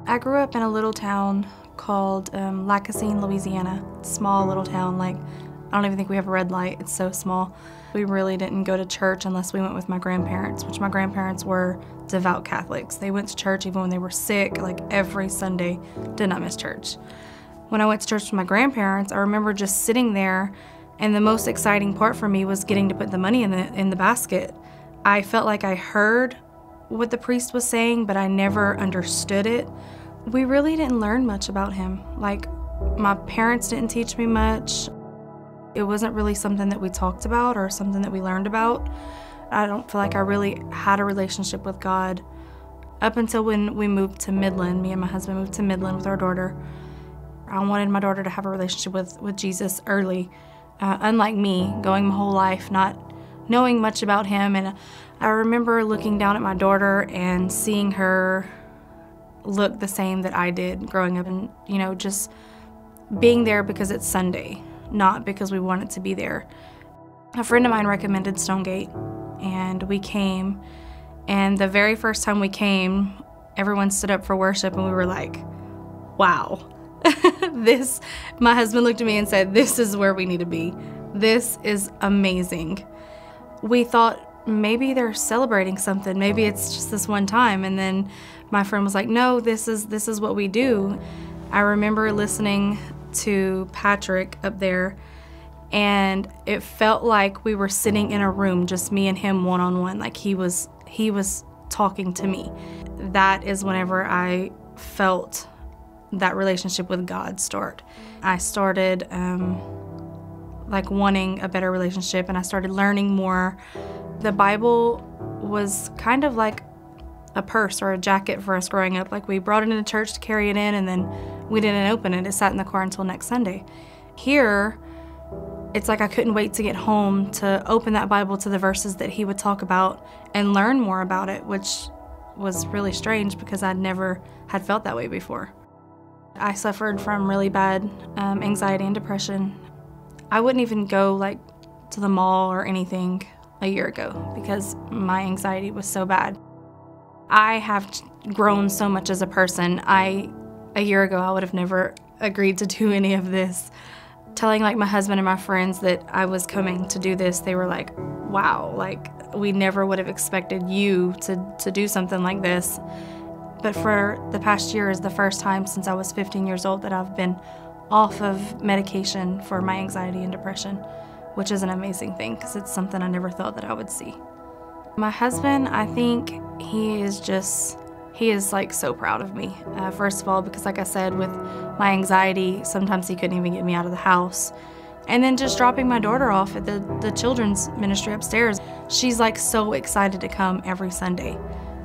I grew up in a little town called Lacassine, Louisiana. Small little town, like I don't even think we have a red light, it's so small. We really didn't go to church unless we went with my grandparents, which my grandparents were devout Catholics. They went to church even when they were sick, like every Sunday, did not miss church. When I went to church with my grandparents, I remember just sitting there, and the most exciting part for me was getting to put the money in the basket. I felt like I heard what the priest was saying, but I never understood it. We really didn't learn much about him. Like, my parents didn't teach me much. It wasn't really something that we talked about or something that we learned about. I don't feel like I really had a relationship with God up until when we moved to Midland. Me and my husband moved to Midland with our daughter. I wanted my daughter to have a relationship with Jesus early. Unlike me, going my whole life not knowing much about him. And I remember looking down at my daughter and seeing her look the same that I did growing up, and just being there because it's Sunday, not because we wanted to be there. A friend of mine recommended Stonegate, and we came, and the very first time we came, everyone stood up for worship, and we were like, wow. My husband looked at me and said, this is where we need to be. This is amazing. We thought maybe they're celebrating something. Maybe it's just this one time. And then my friend was like, no, this is what we do. I remember listening to Patrick up there, and it felt like we were sitting in a room, just me and him one-on-one, like he was talking to me. That is whenever I felt that relationship with God start. I started like wanting a better relationship, and I started learning more. The Bible was kind of like a purse or a jacket for us growing up. Like, we brought it into church to carry it in, and then we didn't open it. It sat in the car until next Sunday. Here, it's like I couldn't wait to get home to open that Bible to the verses that he would talk about and learn more about it, which was really strange because I never had felt that way before. I suffered from really bad anxiety and depression. I wouldn't even go like to the mall or anything a year ago because my anxiety was so bad. I have grown so much as a person. A year ago, I would have never agreed to do any of this. Telling like my husband and my friends that I was coming to do this, they were like, wow, like we never would have expected you to do something like this. But for the past year is the first time since I was 15 years old that I've been off of medication for my anxiety and depression, which is an amazing thing because it's something I never thought that I would see. My husband, I think he is like so proud of me. First of all, because like I said, with my anxiety, sometimes he couldn't even get me out of the house. And then just dropping my daughter off at the children's ministry upstairs. She's like so excited to come every Sunday,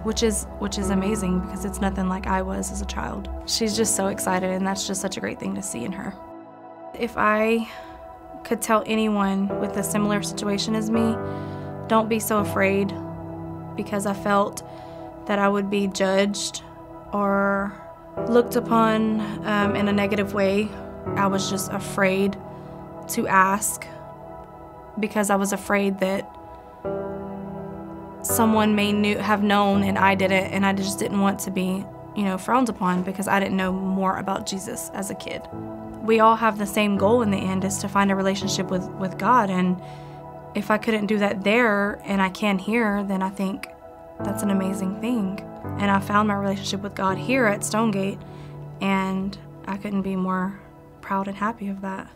which is amazing because it's nothing like I was as a child. She's just so excited, and that's just such a great thing to see in her. If I could tell anyone with a similar situation as me, don't be so afraid, because I felt that I would be judged or looked upon in a negative way. I was just afraid to ask because I was afraid that someone may have known and I didn't, and I just didn't want to be, frowned upon because I didn't know more about Jesus as a kid. We all have the same goal in the end, is to find a relationship with God, and if I couldn't do that there and I can here, then I think that's an amazing thing. And I found my relationship with God here at Stonegate, and I couldn't be more proud and happy of that.